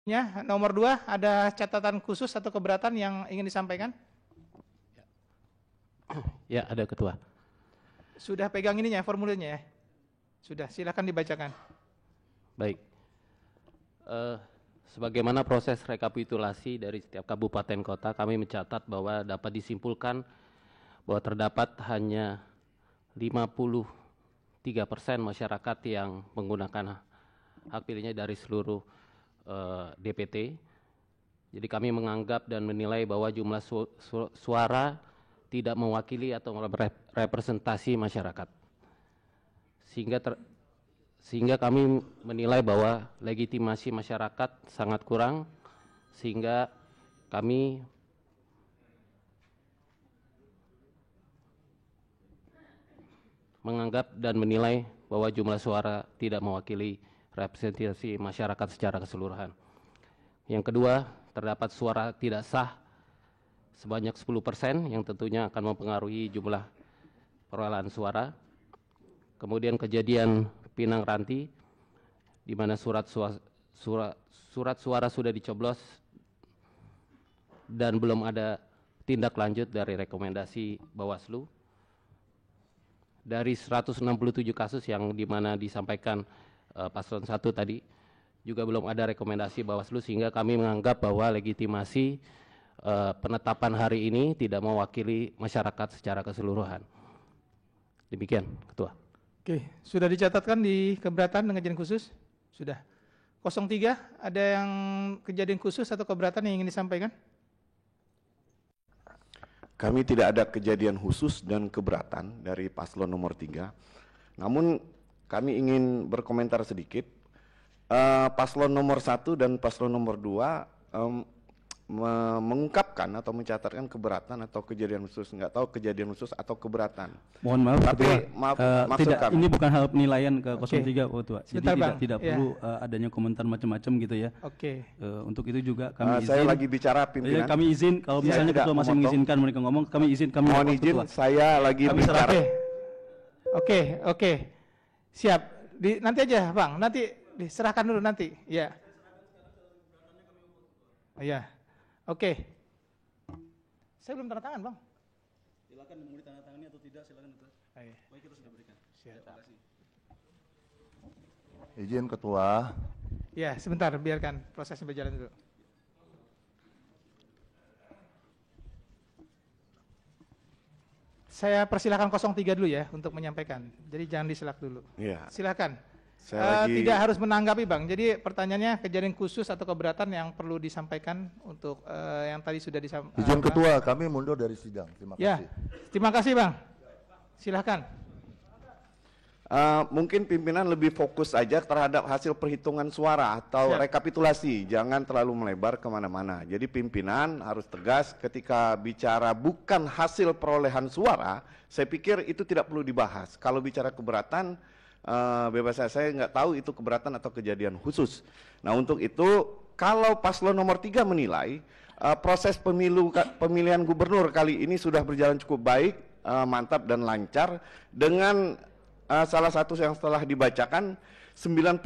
Ya, nomor 2, ada catatan khusus atau keberatan yang ingin disampaikan? Ya, ada Ketua. Sudah pegang ininya, formulirnya ya? Sudah, silakan dibacakan. Baik. Sebagaimana proses rekapitulasi dari setiap kabupaten kota, kami mencatat bahwa dapat disimpulkan bahwa terdapat hanya 53% masyarakat yang menggunakan hak pilihnya dari seluruh DPT. Jadi kami menganggap dan menilai bahwa jumlah suara tidak mewakili atau merepresentasi masyarakat. Sehingga kami menilai bahwa legitimasi masyarakat sangat kurang, sehingga kami menganggap dan menilai bahwa jumlah suara tidak mewakili representasi masyarakat secara keseluruhan. Yang kedua, terdapat suara tidak sah sebanyak 10% yang tentunya akan mempengaruhi jumlah perolehan suara. Kemudian kejadian Pinang Ranti, di mana surat suara sudah dicoblos dan belum ada tindak lanjut dari rekomendasi Bawaslu. Dari 167 kasus yang dimana disampaikan paslon 1 tadi, juga belum ada rekomendasi Bawaslu, sehingga kami menganggap bahwa legitimasi penetapan hari ini tidak mewakili masyarakat secara keseluruhan. Demikian, Ketua. Oke, sudah dicatatkan di keberatan dengan kejadian khusus? Sudah. 03, ada yang kejadian khusus atau keberatan yang ingin disampaikan? Kami tidak ada kejadian khusus dan keberatan dari paslon nomor 3. Namun kami ingin berkomentar sedikit. Paslon nomor 1 dan paslon nomor 2 mengungkapkan atau mencatatkan keberatan atau kejadian khusus, nggak tahu kejadian khusus atau keberatan. Mohon maaf, tapi maksud tidak, kami, ini bukan hal penilaian ke 03, Pak Ketua. Jadi Sebentar, tidak perlu adanya komentar macam-macam gitu ya. Oke. Untuk itu juga kami izin. saya lagi bicara pimpinan. Kami izin kalau misalnya Ketua masih mengizinkan mereka ngomong, kami izin, kami mohon izin, Ketua. saya lagi bicara. Oke. Siap. Nanti aja, Bang. Nanti diserahkan dulu nanti. Ya. Ya. Oke. Saya belum tanda tangan, Bang. Silakan mau ditandatangani atau tidak, silakan. Baik, kita sudah berikan. Terima kasih. Izin Ketua. Ya, sebentar, biarkan prosesnya berjalan dulu. Saya persilakan 03 dulu ya untuk menyampaikan. Jadi jangan diselak dulu. Iya. Silakan. Lagi... Tidak harus menanggapi, Bang. Jadi pertanyaannya kejadian khusus atau keberatan yang perlu disampaikan untuk yang tadi sudah disampaikan. Izin Ketua, kami mundur dari sidang. Terima kasih. Ya, terima kasih, Bang. Silakan. Mungkin pimpinan lebih fokus aja terhadap hasil perhitungan suara atau rekapitulasi, jangan terlalu melebar kemana-mana. Jadi pimpinan harus tegas ketika bicara bukan hasil perolehan suara, saya pikir itu tidak perlu dibahas. Kalau bicara keberatan, bebas saya nggak tahu itu keberatan atau kejadian khusus. Nah untuk itu, kalau paslon nomor 3 menilai proses pemilihan gubernur kali ini sudah berjalan cukup baik, mantap dan lancar dengan salah satu yang setelah dibacakan 90,23%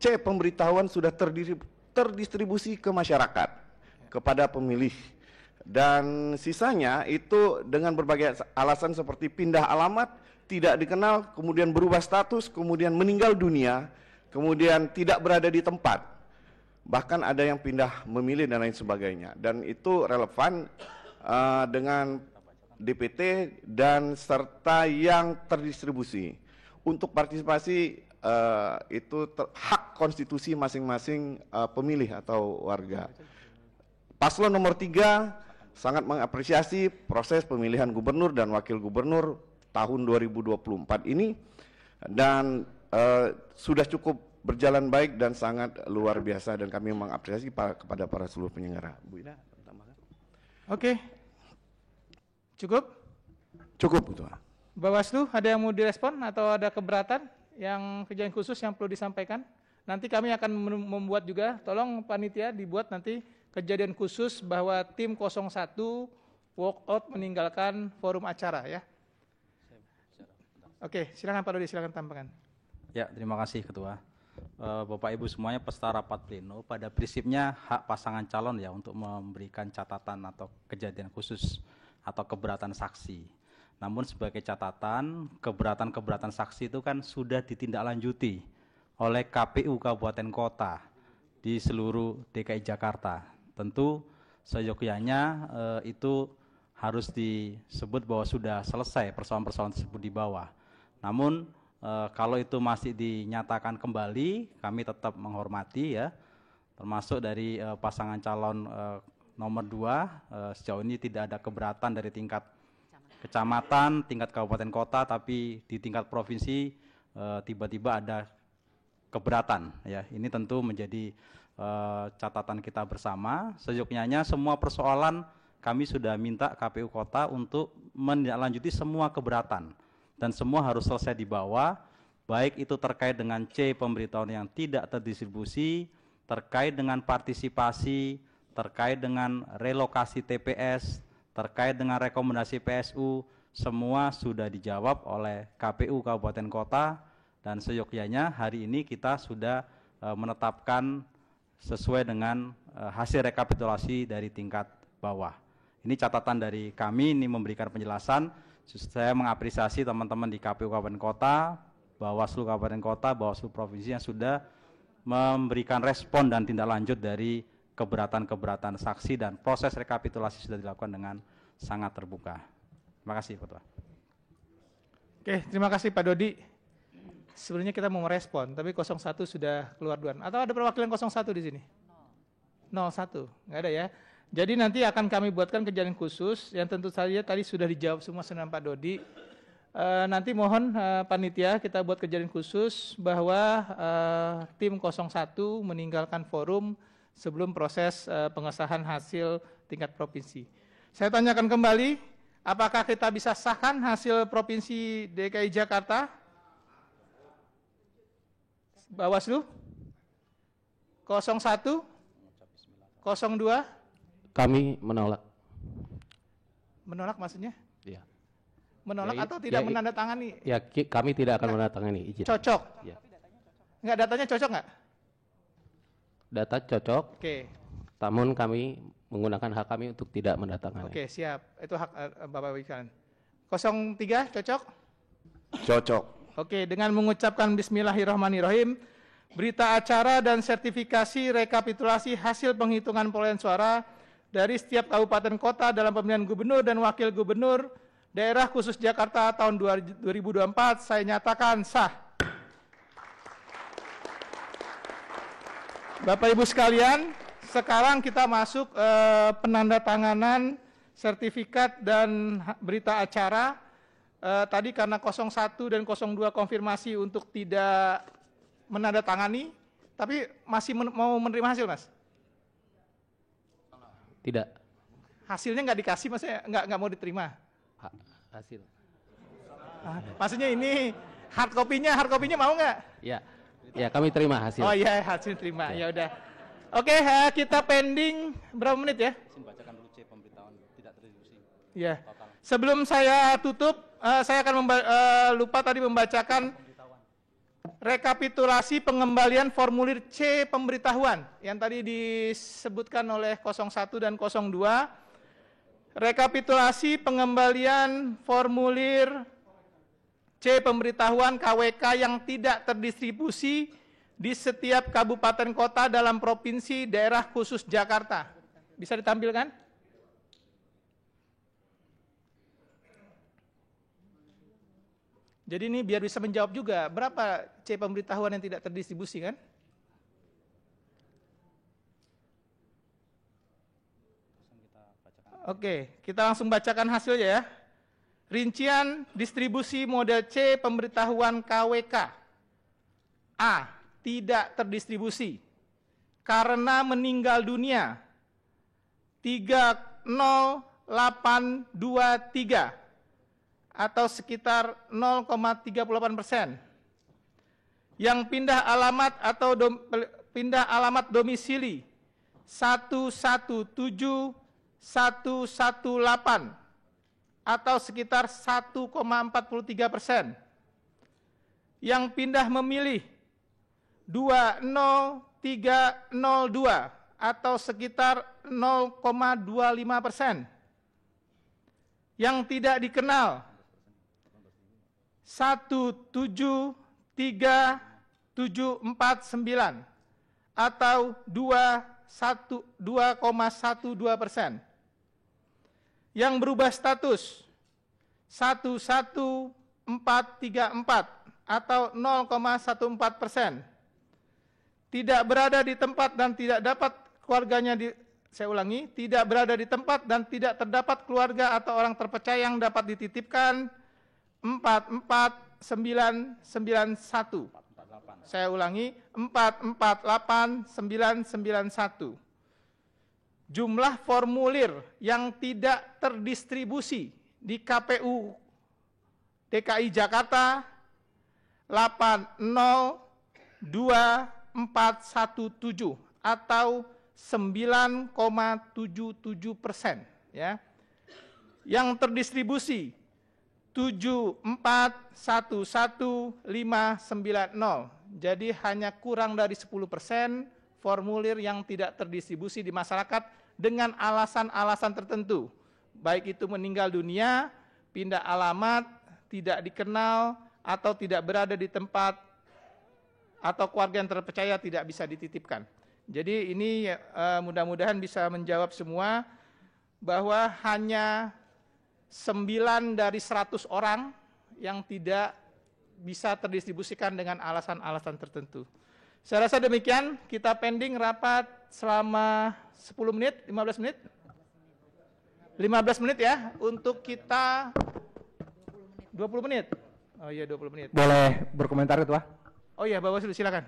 C pemberitahuan sudah terdistribusi ke masyarakat, kepada pemilih, dan sisanya itu dengan berbagai alasan seperti pindah alamat, tidak dikenal, kemudian berubah status, kemudian meninggal dunia, kemudian tidak berada di tempat, bahkan ada yang pindah memilih dan lain sebagainya, dan itu relevan dengan DPT dan serta yang terdistribusi. Untuk partisipasi itu hak konstitusi masing-masing pemilih atau warga. Paslon nomor 3 sangat mengapresiasi proses pemilihan gubernur dan wakil gubernur tahun 2024 ini, dan sudah cukup berjalan baik dan sangat luar biasa, dan kami mengapresiasi kepada para seluruh penyelenggara. Bu Ina, tambahkan. Oke. Cukup? Cukup, Ketua. Bawaslu, ada yang mau direspon atau ada keberatan yang kejadian khusus yang perlu disampaikan? Nanti kami akan membuat juga, tolong panitia dibuat nanti kejadian khusus bahwa tim 01 walk out meninggalkan forum acara ya. Oke, silakan Pak Dodi, silakan tambahkan. Ya, terima kasih Ketua. Bapak Ibu semuanya peserta rapat pleno, pada prinsipnya hak pasangan calon ya untuk memberikan catatan atau kejadian khusus atau keberatan saksi. Namun sebagai catatan, keberatan saksi itu kan sudah ditindaklanjuti oleh KPU Kabupaten Kota di seluruh DKI Jakarta. Tentu seyogyanya itu harus disebut bahwa sudah selesai persoalan-persoalan tersebut di bawah. Namun kalau itu masih dinyatakan kembali, kami tetap menghormati ya, termasuk dari pasangan calon nomor 2, sejauh ini tidak ada keberatan dari tingkat kecamatan, tingkat kabupaten kota, tapi di tingkat provinsi tiba-tiba ada keberatan ya. Ini tentu menjadi catatan kita bersama. Seyogyanya semua persoalan kami sudah minta KPU Kota untuk menindaklanjuti semua keberatan dan semua harus selesai di bawah, baik itu terkait dengan C pemberitahuan yang tidak terdistribusi, terkait dengan partisipasi, terkait dengan relokasi TPS, terkait dengan rekomendasi PSU, semua sudah dijawab oleh KPU Kabupaten Kota, dan seyogyanya hari ini kita sudah menetapkan sesuai dengan hasil rekapitulasi dari tingkat bawah. Ini catatan dari kami, ini memberikan penjelasan. Saya mengapresiasi teman-teman di KPU Kabupaten Kota, Bawaslu Kabupaten Kota, Bawaslu Provinsi yang sudah memberikan respon dan tindak lanjut dari keberatan-keberatan saksi, dan proses rekapitulasi sudah dilakukan dengan sangat terbuka. Terima kasih, Ketua. Oke, terima kasih Pak Dodi. Sebenarnya kita mau merespon, tapi 01 sudah keluar duluan. Atau ada perwakilan 01 di sini? 01, nggak ada ya. Jadi nanti akan kami buatkan kejadian khusus yang tentu saja tadi sudah dijawab semua dengan Pak Dodi. Nanti mohon panitia kita buat kejadian khusus bahwa tim 01 meninggalkan forum sebelum proses pengesahan hasil tingkat provinsi. Saya tanyakan kembali, apakah kita bisa sahkan hasil provinsi DKI Jakarta? Bawaslu? 01? 02? Kami menolak. Menolak maksudnya? Ya. Menolak Ya, atau tidak menandatangani? Ya, kami tidak akan menandatangani izin. Cocok? Ya. Enggak, datanya cocok nggak? Data cocok, Oke, namun kami menggunakan hak kami untuk tidak menandatangani. oke siap. Itu hak Bapak Wikan. 03 cocok? Cocok. Oke, dengan mengucapkan Bismillahirrahmanirrahim, berita acara dan sertifikasi rekapitulasi hasil penghitungan perolehan suara dari setiap kabupaten kota dalam pemilihan gubernur dan wakil gubernur daerah khusus Jakarta tahun 2024 saya nyatakan sah. Bapak Ibu sekalian, sekarang kita masuk penandatanganan sertifikat dan berita acara. Tadi karena 01 dan 02 konfirmasi untuk tidak menandatangani, tapi masih mau menerima hasil, Mas? Tidak. Hasilnya nggak dikasih, maksudnya nggak mau diterima? Hasil. Maksudnya ini hard copy-nya mau nggak? Ya, ya kami terima hasil. Oh iya, hasil terima. Ya udah. Oke, kita pending berapa menit ya? Bacakan dulu C pemberitahuan tidak terdistribusi. Ya. Sebelum saya tutup, saya akan lupa tadi membacakan rekapitulasi pengembalian formulir C pemberitahuan yang tadi disebutkan oleh 01 dan 02. Rekapitulasi pengembalian formulir C pemberitahuan KWK yang tidak terdistribusi di setiap kabupaten kota dalam provinsi daerah khusus Jakarta. Bisa ditampilkan? Jadi ini biar bisa menjawab juga, berapa C pemberitahuan yang tidak terdistribusi kan? Oke, kita langsung bacakan hasilnya ya. Rincian distribusi model C pemberitahuan KWK. A. Tidak terdistribusi karena meninggal dunia 30823 atau sekitar 0,38%. Yang pindah alamat atau pindah alamat domisili 117.118 atau sekitar 1,43%. Yang pindah memilih 20302 atau sekitar 0,25%. Yang tidak dikenal 17349 atau 2,12%. Yang berubah status 11434 atau 0,14%. Tidak berada di tempat dan tidak dapat keluarganya saya ulangi, tidak berada di tempat dan tidak terdapat keluarga atau orang terpercaya yang dapat dititipkan 44991. Saya ulangi, 448991. Jumlah formulir yang tidak terdistribusi di KPU DKI Jakarta 802417 atau 9,77%, ya. Yang terdistribusi 7411590. Jadi hanya kurang dari 10% formulir yang tidak terdistribusi di masyarakat dengan alasan-alasan tertentu. Baik itu meninggal dunia, pindah alamat, tidak dikenal, atau tidak berada di tempat, atau keluarga yang terpercaya tidak bisa dititipkan. Jadi ini mudah-mudahan bisa menjawab semua bahwa hanya 9 dari 100 orang yang tidak bisa terdistribusikan dengan alasan-alasan tertentu. Saya rasa demikian, kita pending rapat selama 10 menit, 15 menit? 15 menit ya, untuk kita 20 menit. Oh iya, 20 menit. Boleh berkomentar, Ketua? Oh iya, Bawaslu silakan.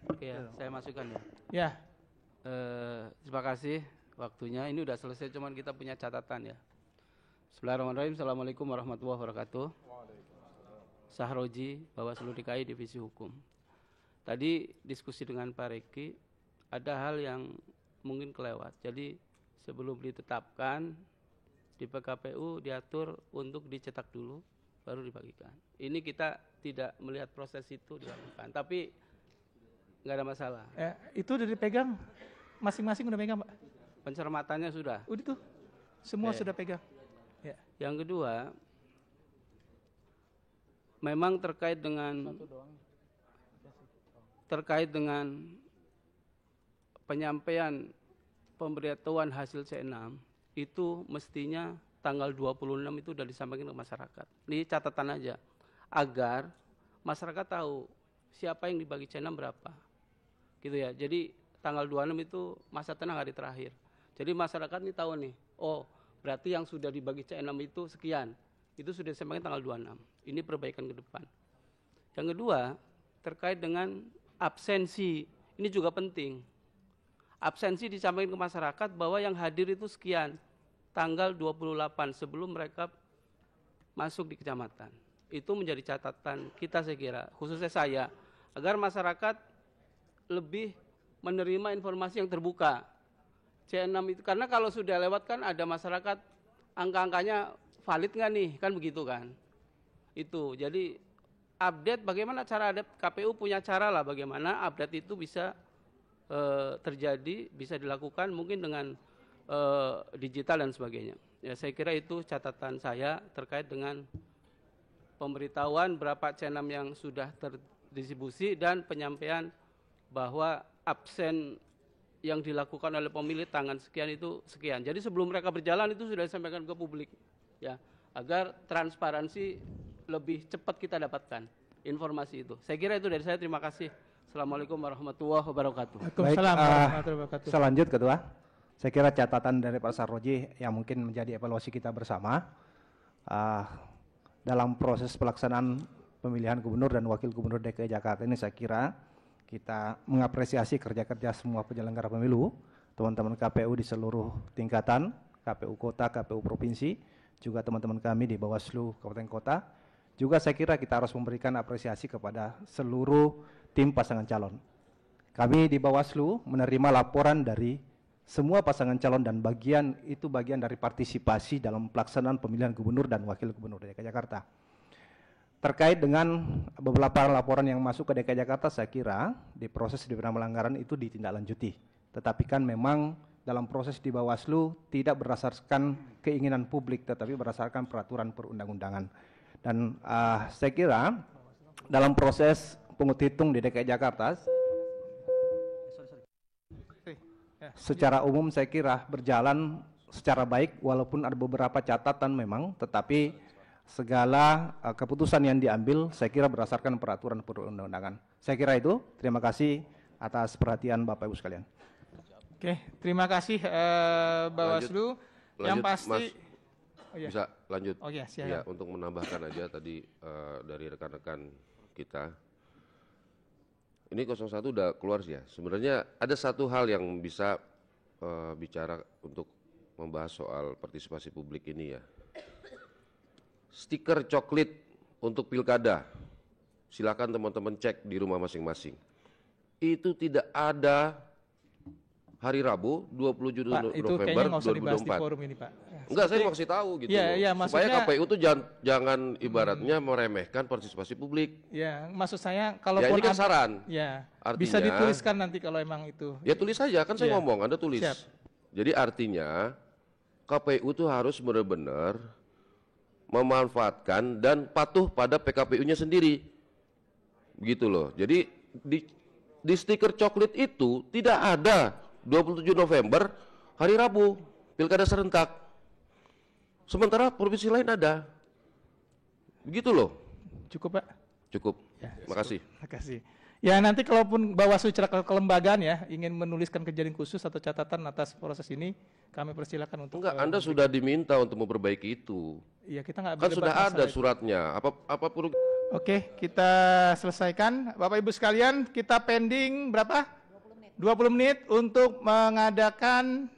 Oke ya, saya masukkan ya. Ya. Terima kasih waktunya. Ini udah selesai, cuman kita punya catatan ya. Bismillahirrahmanirrahim. Assalamualaikum warahmatullahi wabarakatuh. Sahroji, Bawaslu DKI Divisi Hukum. Tadi diskusi dengan Pak Reki, ada hal yang mungkin kelewat. Jadi sebelum ditetapkan di PKPU diatur untuk dicetak dulu, baru dibagikan. Ini kita tidak melihat proses itu dilakukan, tapi nggak ada masalah. Itu udah dipegang, masing-masing udah pegang, Pak. Pencermatannya sudah. Udah tuh, semua sudah pegang. Ya. Yang kedua, memang terkait dengan penyampaian pemberitahuan hasil C6 itu mestinya tanggal 26 itu sudah disampaikan ke masyarakat. Ini catatan aja, agar masyarakat tahu siapa yang dibagi C6 berapa. Gitu ya. Jadi tanggal 26 itu masa tenang hari terakhir. Jadi masyarakat ini tahu nih, oh berarti yang sudah dibagi C6 itu sekian. Itu sudah disampaikan tanggal 26. Ini perbaikan ke depan. Yang kedua, terkait dengan absensi. Ini juga penting. Absensi disampaikan ke masyarakat bahwa yang hadir itu sekian. Tanggal 28 sebelum mereka masuk di kecamatan. Itu menjadi catatan kita, saya kira, khususnya saya, agar masyarakat lebih menerima informasi yang terbuka. C6 itu, karena kalau sudah lewat kan ada masyarakat, angka-angkanya valid nggak nih, kan begitu kan. Itu, jadi update bagaimana cara update, KPU punya cara lah bagaimana update itu bisa terjadi, bisa dilakukan mungkin dengan digital dan sebagainya. Ya, saya kira itu catatan saya terkait dengan pemberitahuan berapa C6 yang sudah terdistribusi dan penyampaian bahwa absen yang dilakukan oleh pemilih tanggal sekian itu sekian. Jadi sebelum mereka berjalan itu sudah disampaikan ke publik, ya, agar transparansi lebih cepat kita dapatkan informasi itu. Saya kira itu dari saya. Terima kasih. Assalamualaikum warahmatullahi wabarakatuh. Waalaikumsalam warahmatullahi wabarakatuh. Selanjut, Ketua. Saya kira catatan dari Pak Sarroji yang mungkin menjadi evaluasi kita bersama dalam proses pelaksanaan pemilihan gubernur dan wakil gubernur DKI Jakarta ini, saya kira kita mengapresiasi kerja-kerja semua penyelenggara pemilu, teman-teman KPU di seluruh tingkatan, KPU kota, KPU provinsi, juga teman-teman kami di Bawaslu Kabupaten Kota. Juga saya kira kita harus memberikan apresiasi kepada seluruh tim pasangan calon. Kami di Bawaslu menerima laporan dari semua pasangan calon dan bagian dari partisipasi dalam pelaksanaan pemilihan gubernur dan wakil gubernur DKI Jakarta. terkait dengan beberapa laporan yang masuk ke DKI Jakarta, saya kira di proses di pelanggaran itu ditindaklanjuti. Tetapi kan memang dalam proses di Bawaslu tidak berdasarkan keinginan publik, tetapi berdasarkan peraturan perundang-undangan. Dan saya kira dalam proses pungut hitung di DKI Jakarta, secara umum saya kira berjalan secara baik, walaupun ada beberapa catatan memang, tetapi segala keputusan yang diambil saya kira berdasarkan peraturan perundang-undangan. Saya kira itu. Terima kasih atas perhatian Bapak Ibu sekalian. Oke, terima kasih Bawaslu. Yang pasti Mas, bisa lanjut. Oh ya, silakan. Ya, untuk menambahkan aja tadi dari rekan-rekan kita. Ini 01 udah keluar sih ya. Sebenarnya ada satu hal yang bisa bicara untuk membahas soal partisipasi publik ini ya. Stiker coklit untuk pilkada, silakan teman-teman cek di rumah masing-masing. Itu tidak ada hari Rabu 27 Pak, itu November kayaknya nggak usah dibahas di 2024. forum ini, Pak. Enggak, saya mau kasih tahu gitu Iya, loh. iya, Supaya maksudnya- KPU itu jangan ibaratnya meremehkan partisipasi publik. Ya, maksud saya Ya kalaupun ini kan saran. ya, Artinya- bisa dituliskan nanti kalau emang itu. Ya tulis saja, kan saya Iya. ngomong, Anda tulis. Siap. Jadi artinya KPU itu harus benar-benar memanfaatkan dan patuh pada PKPU-nya sendiri. Begitu loh. Jadi di stiker coklit itu tidak ada 27 November hari Rabu pilkada serentak. Sementara provinsi lain ada. Begitu loh. Cukup, Pak? Cukup. Ya, Makasih. Terima kasih. Ya, nanti kalaupun Bawaslu secara kelembagaan ya ingin menuliskan kejadian khusus atau catatan atas proses ini, kami persilakan untuk Enggak, Anda sudah diminta untuk memperbaiki itu. Iya, kita nggak Kan berdebat sudah masalah ada itu. suratnya. Apapun. Oke, kita selesaikan. Bapak Ibu sekalian, kita pending berapa? 20 menit untuk mengadakan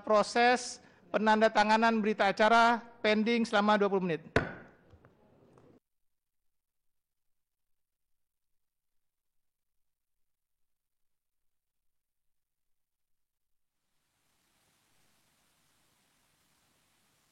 proses penandatanganan berita acara pending selama 20 menit.